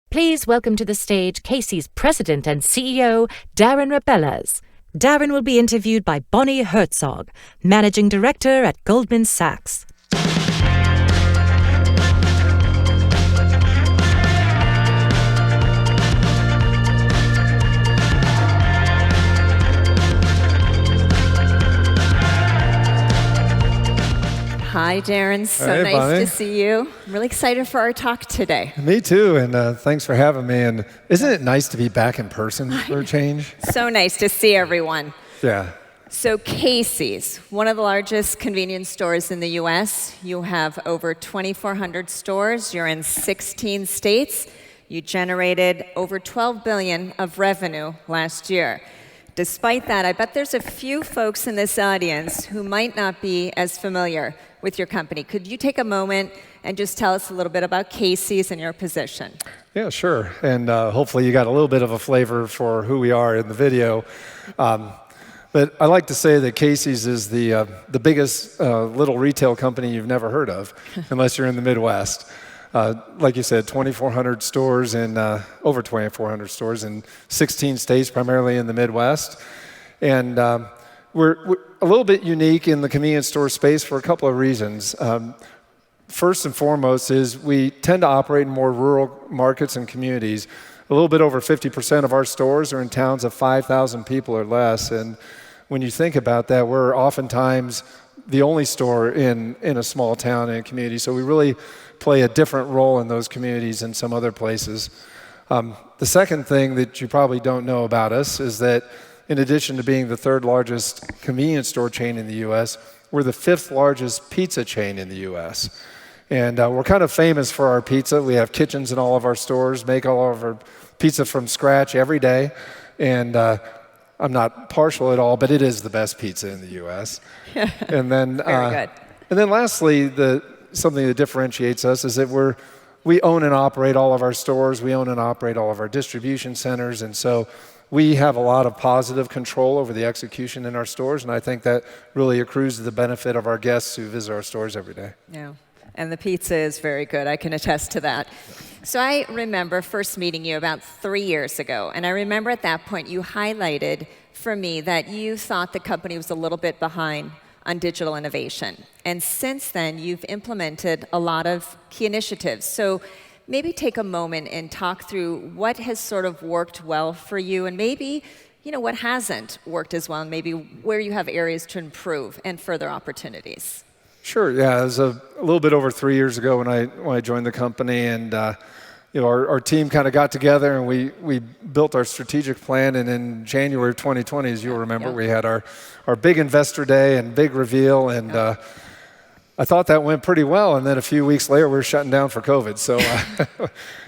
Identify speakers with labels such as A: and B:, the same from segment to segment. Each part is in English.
A: Please welcome to the stage Casey's President and CEO, Darren Rebelez. Darren will be interviewed by Bonnie Herzog, Managing Director at Goldman Sachs.
B: Hi, Darren. So
C: Hey,
B: nice
C: Bonnie.
B: to see you. I'm really excited for our talk today.
C: Me too, and thanks for having me. And isn't it nice to be back in person for a change?
B: So nice to see everyone.
C: Yeah.
B: So Casey's, one of the largest convenience stores in the U.S. You have over 2,400 stores. You're in 16 states. You generated over $12 billion of revenue last year. Despite that, I bet there's a few folks in this audience who might not be as familiar with your company. Could you take a moment and just tell us a little bit about Casey's and your position?
C: Yeah, sure. And hopefully you got a little bit of a flavor for who we are in the video. But I like to say that Casey's is the biggest little retail company you've never heard of, unless you're in the Midwest. Like you said, 2,400 stores in over 2,400 stores in 16 states, primarily in the Midwest. And we're a little bit unique in the convenience store space for a couple of reasons. First and foremost is we tend to operate in more rural markets and communities. A little bit over 50% of our stores are in towns of 5,000 people or less. And when you think about that, we're oftentimes the only store in a small town and community. So we really play a different role in those communities than some other places. The second thing that you probably don't know about us is that in addition to being the third largest convenience store chain in the U.S., we're the fifth largest pizza chain in the U.S. And we're kind of famous for our pizza. We have kitchens in all of our stores, make all of our pizza from scratch every day. And I'm not partial at all, but it is the best pizza in the U.S. And then,
B: Very good.
C: And then lastly, something that differentiates us is that we own and operate all of our stores. We own and operate all of our distribution centers. And so we have a lot of positive control over the execution in our stores. And I think that really accrues to the benefit of our guests who visit our stores every day.
B: Yeah. And the pizza is very good. I can attest to that. So I remember first meeting you about 3 years ago. And I remember at that point you highlighted for me that you thought the company was a little bit behind on digital innovation. And since then, you've implemented a lot of key initiatives. So maybe take a moment and talk through what has sort of worked well for you and maybe what hasn't worked as well and maybe where you have areas to improve and further opportunities.
C: Sure, yeah. It was a little bit over 3 years ago when I joined the company, and our team kind of got together and we built our strategic plan. And in January of 2020, as you'll remember, we had our big investor day and big reveal, and I thought that went pretty well. And then a few weeks later, we were shutting down for COVID. So,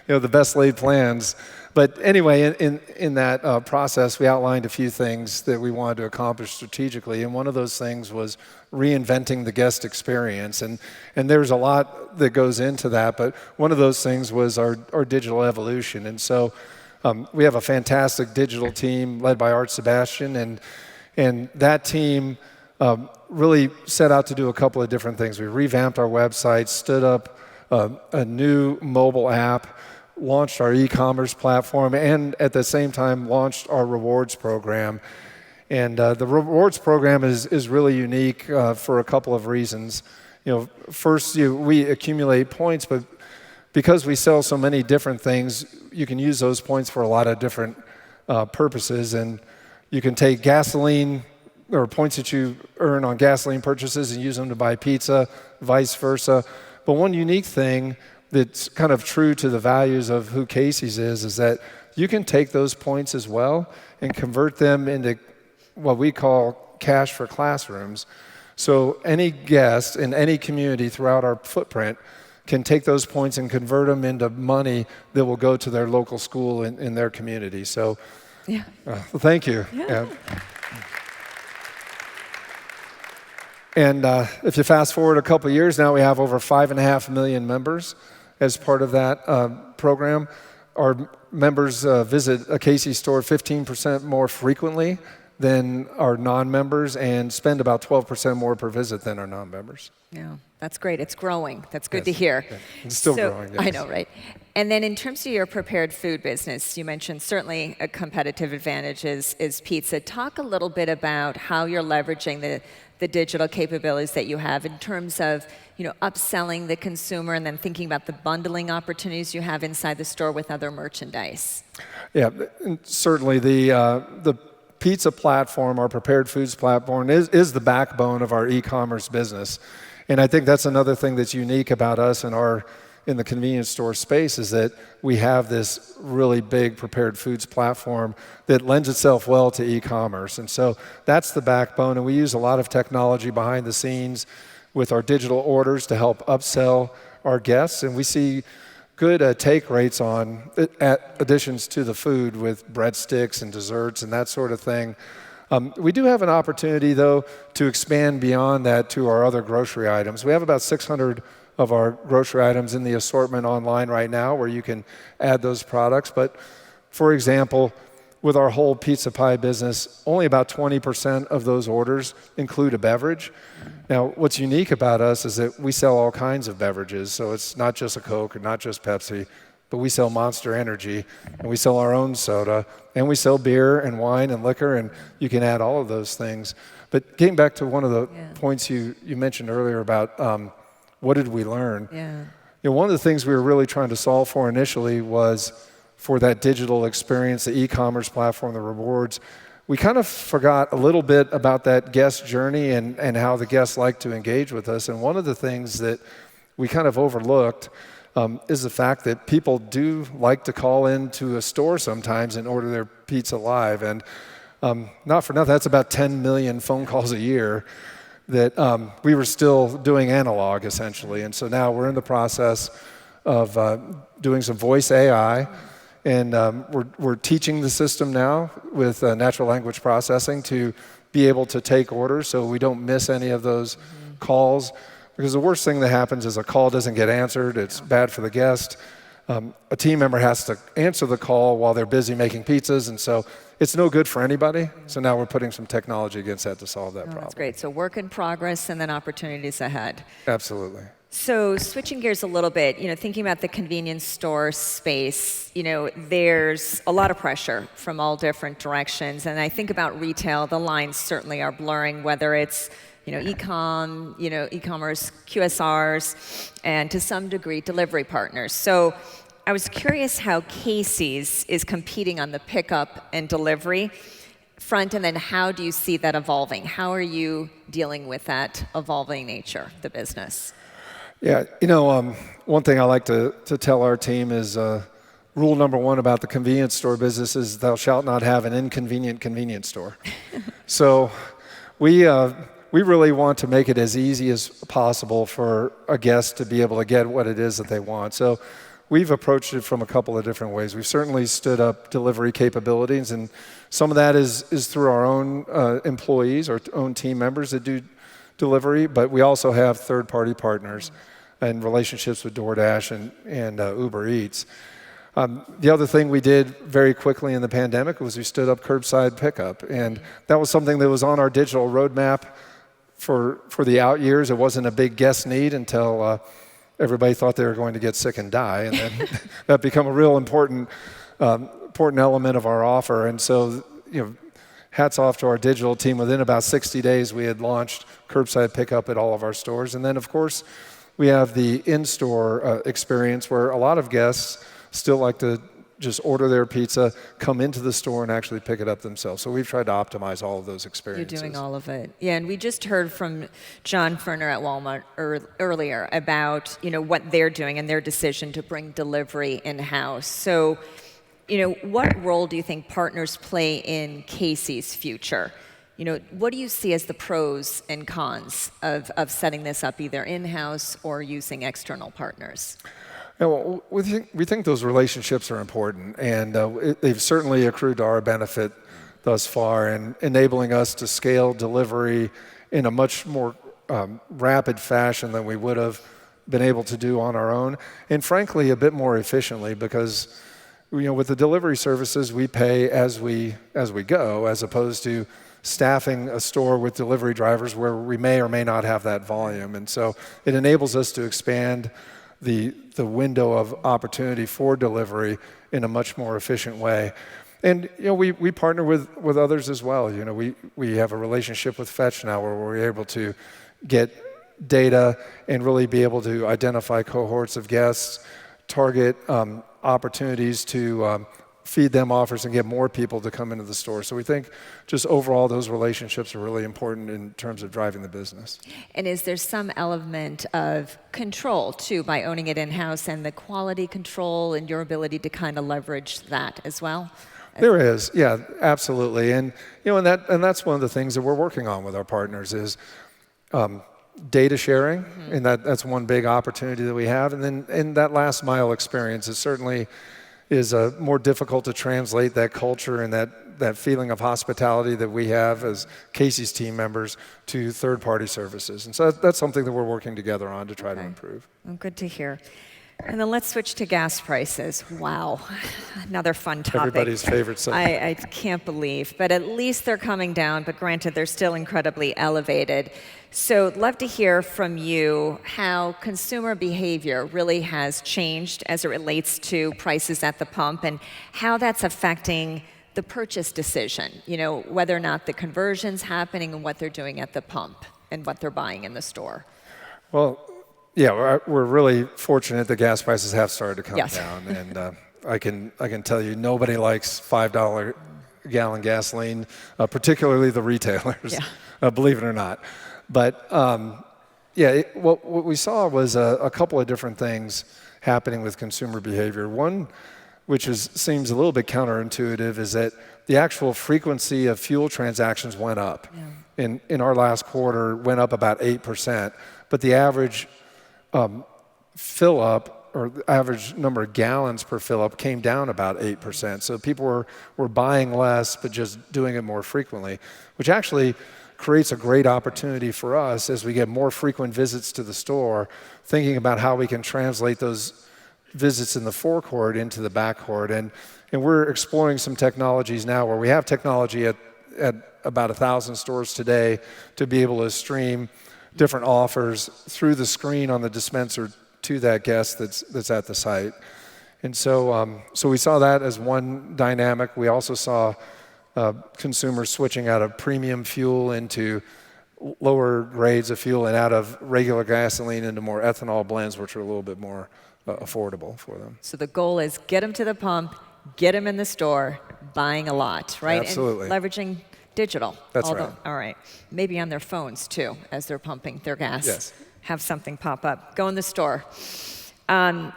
C: the best laid plans. But anyway, in that process, we outlined a few things that we wanted to accomplish strategically. And one of those things was reinventing the guest experience. And there's a lot that goes into that. But one of those things was our digital evolution. And so we have a fantastic digital team led by Art Sebastian. And that team really set out to do a couple of different things. We revamped our website, stood up a new mobile app, launched our e-commerce platform, and at the same time launched our rewards program. And the rewards program is really unique for a couple of reasons. First, we accumulate points, but because we sell so many different things, you can use those points for a lot of different purposes. And you can take gasoline or points that you earn on gasoline purchases and use them to buy pizza, vice versa. But one unique thing that's kind of true to the values of who Casey's is that you can take those points as well and convert them into what we call cash for classrooms. So any guest in any community throughout our footprint can take those points and convert them into money that will go to their local school in their community. So thank you.
B: Yeah.
C: And if you fast forward a couple of years now, we have over 5.5 million members as part of that program. Our members visit a Casey's store 15% more frequently than our non-members and spend about 12% more per visit than our non-members.
B: Yeah, that's great. It's growing. That's good to hear.
C: Yeah. It's still growing. Yes.
B: I know, right? And then in terms of your prepared food business, you mentioned certainly a competitive advantage is pizza. Talk a little bit about how you're leveraging the digital capabilities that you have in terms of upselling the consumer and then thinking about the bundling opportunities you have inside the store with other merchandise.
C: Yeah, and certainly the pizza platform, our prepared foods platform, is the backbone of our e-commerce business. And I think that's another thing that's unique about us in the convenience store space is that we have this really big prepared foods platform that lends itself well to e-commerce. And so that's the backbone, and we use a lot of technology behind the scenes with our digital orders to help upsell our guests, and we see good take rates on additions to the food with breadsticks and desserts and that sort of thing. We do have an opportunity, though, to expand beyond that to our other grocery items. We have about 600 of our grocery items in the assortment online right now where you can add those products. But, for example, with our whole pizza pie business, only about 20% of those orders include a beverage. Now, what's unique about us is that we sell all kinds of beverages, so it's not just a Coke or not just Pepsi, but we sell Monster Energy, and we sell our own soda, and we sell beer and wine and liquor, and you can add all of those things. But getting back to one of the points you mentioned earlier about what did we learn?
B: Yeah.
C: One of the things we were really trying to solve for initially was for that digital experience, the e-commerce platform, the rewards. We kind of forgot a little bit about that guest journey and how the guests like to engage with us. And one of the things that we kind of overlooked is the fact that people do like to call into a store sometimes and order their pizza live. And not for nothing, that's about 10 million phone calls a year that we were still doing analog, essentially. And so now we're in the process of doing some voice AI. And we're teaching the system now with natural language processing to be able to take orders so we don't miss any of those calls. Because the worst thing that happens is a call doesn't get answered. It's bad for the guest. A team member has to answer the call while they're busy making pizzas, and so it's no good for anybody. So now we're putting some technology against that to solve that problem.
B: That's great. So work in progress and then opportunities ahead.
C: Absolutely.
B: So switching gears a little bit, thinking about the convenience store space, there's a lot of pressure from all different directions. And I think about retail, the lines certainly are blurring, whether it's, e-commerce, QSRs, and to some degree, delivery partners. So I was curious how Casey's is competing on the pickup and delivery front, and then how do you see that evolving? How are you dealing with that evolving nature of the business?
C: Yeah, one thing I like to tell our team is rule number one about the convenience store business is thou shalt not have an inconvenient convenience store. So we really want to make it as easy as possible for a guest to be able to get what it is that they want. So we've approached it from a couple of different ways. We've certainly stood up delivery capabilities, and some of that is through our own employees, our own team members that do delivery, but we also have third-party partners and relationships with DoorDash and Uber Eats. The other thing we did very quickly in the pandemic was we stood up curbside pickup, and that was something that was on our digital roadmap for the out years. It wasn't a big guest need until everybody thought they were going to get sick and die, and then that became a real important element of our offer. And so, hats off to our digital team. Within about 60 days, we had launched curbside pickup at all of our stores. And then, of course, we have the in-store experience where a lot of guests still like to just order their pizza, come into the store, and actually pick it up themselves. So we've tried to optimize all of those experiences.
B: You're doing all of it. Yeah, and we just heard from John Furner at Walmart earlier about, what they're doing and their decision to bring delivery in-house. So, what role do you think partners play in Casey's future? What do you see as the pros and cons of setting this up either in-house or using external partners?
C: Yeah, well, we think those relationships are important, and they've certainly accrued to our benefit thus far in enabling us to scale delivery in a much more rapid fashion than we would have been able to do on our own, and frankly, a bit more efficiently, because with the delivery services, we pay as we go, as opposed to staffing a store with delivery drivers where we may or may not have that volume. And so it enables us to expand the window of opportunity for delivery in a much more efficient way. And we partner with others as well. We have a relationship with Fetch now where we're able to get data and really be able to identify cohorts of guests, target opportunities to feed them offers and get more people to come into the store. So we think just overall those relationships are really important in terms of driving the business.
B: And is there some element of control too by owning it in-house, and the quality control and your ability to kind of leverage that as well?
C: There is, yeah, absolutely. And and that's one of the things that we're working on with our partners is data sharing, and that's one big opportunity that we have. And then in that last mile experience, it certainly is more difficult to translate that culture and that feeling of hospitality that we have as Casey's team members to third-party services. And so that's something that we're working together on to try to improve.
B: Well, good to hear. And then let's switch to gas prices. Wow, another fun topic.
C: Everybody's favorite subject.
B: I can't believe, but at least they're coming down, but granted, they're still incredibly elevated. So I'd love to hear from you how consumer behavior really has changed as it relates to prices at the pump, and how that's affecting the purchase decision, whether or not the conversion's happening and what they're doing at the pump and what they're buying in the store.
C: Well, yeah, we're really fortunate that gas prices have started to come down, and I can tell you nobody likes $5 gallon gasoline, particularly the retailers, believe it or not. But what we saw was a couple of different things happening with consumer behavior. One, which seems a little bit counterintuitive, is that the actual frequency of fuel transactions went up. In our last quarter, went up about 8%, but the average fill up, or the average number of gallons per fill up, came down about 8%. So people were buying less, but just doing it more frequently, which actually creates a great opportunity for us as we get more frequent visits to the store, thinking about how we can translate those visits in the forecourt into the backcourt. And we're exploring some technologies now where we have technology at about 1,000 stores today to be able to stream different offers through the screen on the dispenser to that guest that's at the site. And so we saw that as one dynamic. We also saw consumers switching out of premium fuel into lower grades of fuel and out of regular gasoline into more ethanol blends, which are a little bit more affordable for them.
B: So the goal is get them to the pump, get them in the store, buying a lot, right?
C: Absolutely.
B: And leveraging digital.
C: That's right.
B: All right. Maybe on their phones, too, as they're pumping their gas.
C: Yes.
B: Have something pop up. Go in the store.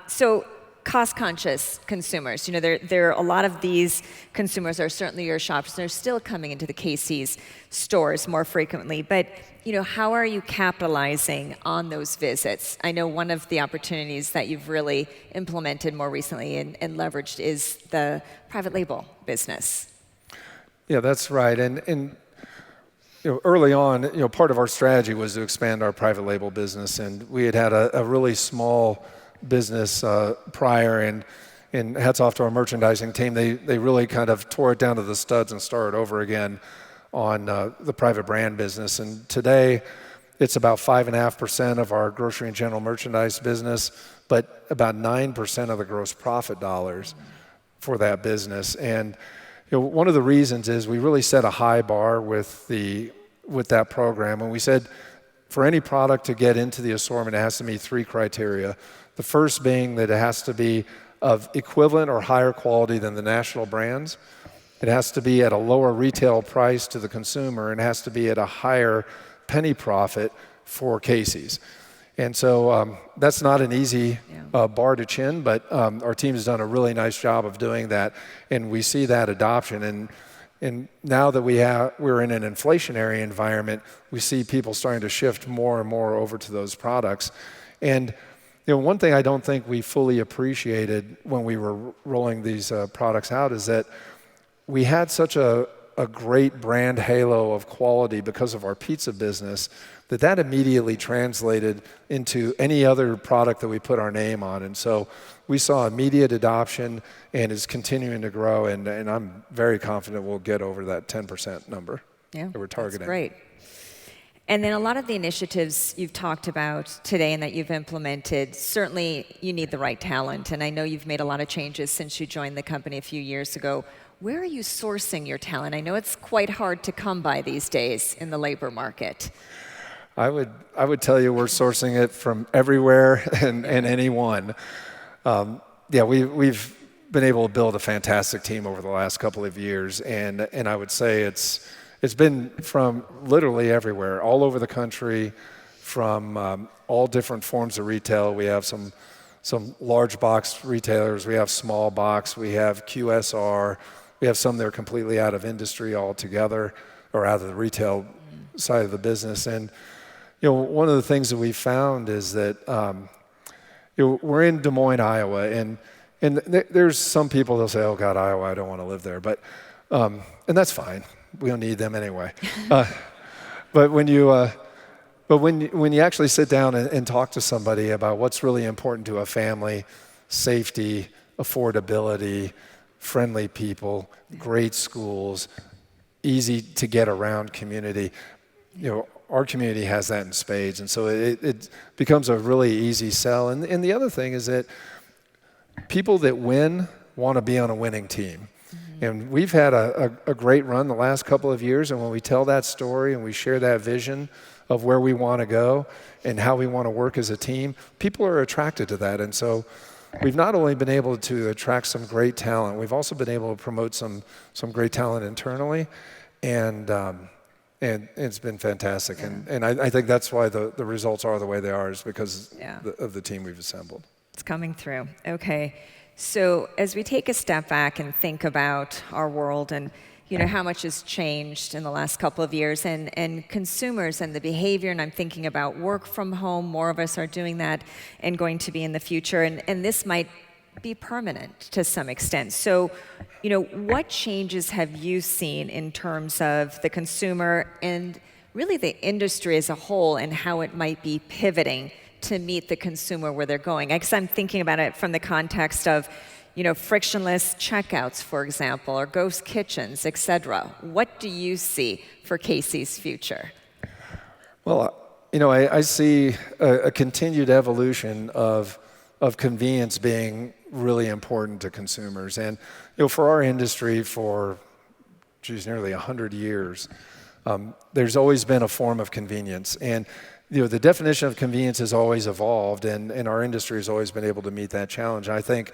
B: So cost-conscious consumers. There are a lot of these consumers are certainly your shoppers. They're still coming into the Casey's stores more frequently. But, how are you capitalizing on those visits? I know one of the opportunities that you've really implemented more recently and leveraged is the private label business.
C: Yeah, that's right. And early on, part of our strategy was to expand our private label business, and we had a really small business prior, and hats off to our merchandising team. They really kind of tore it down to the studs and started over again on the private brand business. And today, it's about 5.5% of our grocery and general merchandise business, but about 9% of the gross profit dollars for that business. And one of the reasons is we really set a high bar with that program, and we said for any product to get into the assortment, it has to meet 3 criteria. The first being that it has to be of equivalent or higher quality than the national brands. It has to be at a lower retail price to the consumer, and it has to be at a higher penny profit for Casey's. And so that's not an easy bar to chin, but our team has done a really nice job of doing that, and we see that adoption. And now that we're in an inflationary environment, we see people starting to shift more and more over to those products. And one thing I don't think we fully appreciated when we were rolling these products out is that we had such a a great brand halo of quality because of our pizza business, that immediately translated into any other product that we put our name on. And so we saw immediate adoption and is continuing to grow, and I'm very confident we'll get over that 10% number that we're targeting.
B: That's great. And then a lot of the initiatives you've talked about today and that you've implemented, certainly you need the right talent. And I know you've made a lot of changes since you joined the company a few years ago. Where are you sourcing your talent? I know it's quite hard to come by these days in the labor market.
C: I would tell you we're sourcing it from everywhere and anyone. We've been able to build a fantastic team over the last couple of years, and I would say it's been from literally everywhere, all over the country, from all different forms of retail. We have some large box retailers, we have small box, we have QSR, we have some that are completely out of industry altogether, or out of the retail side of the business. And one of the things that we found is that we're in Des Moines, Iowa, and there's some people that'll say, "Oh God, Iowa, I don't want to live there," but and that's fine. We don't need them anyway. But when you actually sit down and talk to somebody about what's really important to a family, safety, affordability, friendly people, great schools, easy to get around community, our community has that in spades, and so it becomes a really easy sell. And the other thing is that people that win want to be on a winning team. And we've had a great run the last couple of years, and when we tell that story and we share that vision of where we want to go and how we want to work as a team, people are attracted to that. And so we've not only been able to attract some great talent, we've also been able to promote some great talent internally, and it's been fantastic. And I think that's why the results are the way they are, is because of the team we've assembled.
B: It's coming through. Okay. So as we take a step back and think about our world and how much has changed in the last couple of years, and consumers and the behavior, and I'm thinking about work from home, more of us are doing that and going to be in the future, and this might be permanent to some extent. So, what changes have you seen in terms of the consumer and really the industry as a whole, and how it might be pivoting to meet the consumer where they're going? I guess I'm thinking about it from the context of, frictionless checkouts, for example, or ghost kitchens, et cetera. What do you see for Casey's future?
C: Well, I see a continued evolution of convenience being really important to consumers. And, for our industry for, nearly 100 years, there's always been a form of convenience. And the definition of convenience has always evolved, and our industry has always been able to meet that challenge. And I think,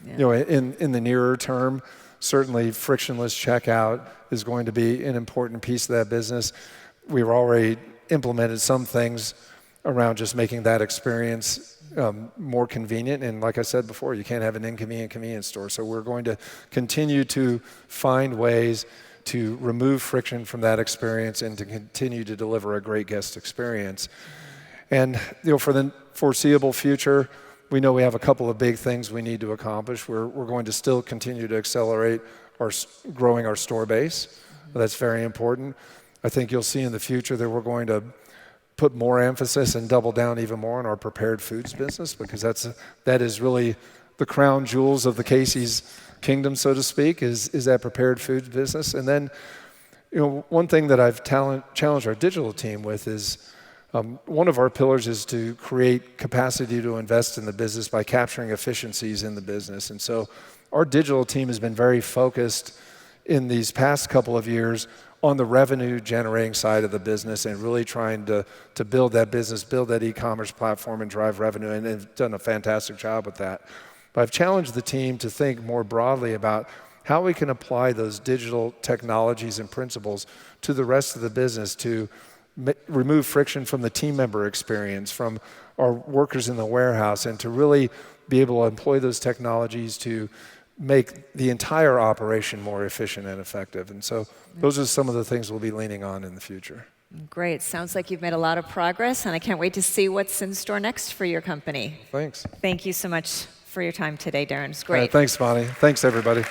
C: in the nearer term, certainly frictionless checkout is going to be an important piece of that business. We've already implemented some things around just making that experience more convenient. And like I said before, you can't have an inconvenient convenience store. So we're going to continue to find ways to remove friction from that experience and to continue to deliver a great guest experience. And for the foreseeable future, we know we have a couple of big things we need to accomplish. We're going to still continue to accelerate growing our store base. That's very important. I think you'll see in the future that we're going to put more emphasis and double down even more on our prepared foods business, because that is really the crown jewels of the Casey's kingdom, so to speak, is that prepared foods business. And then, one thing that I've challenged our digital team with is one of our pillars is to create capacity to invest in the business by capturing efficiencies in the business. And so our digital team has been very focused in these past couple of years on the revenue generating side of the business and really trying to build that business, build that e-commerce platform and drive revenue, and they've done a fantastic job with that. But I've challenged the team to think more broadly about how we can apply those digital technologies and principles to the rest of the business to remove friction from the team member experience, from our workers in the warehouse, and to really be able to employ those technologies to make the entire operation more efficient and effective. And so those are some of the things we'll be leaning on in the future.
B: Great. Sounds like you've made a lot of progress, and I can't wait to see what's in store next for your company.
C: Thanks.
B: Thank you so much for your time today, Darren. It's great.
C: Thanks, Bonnie. Thanks, everybody.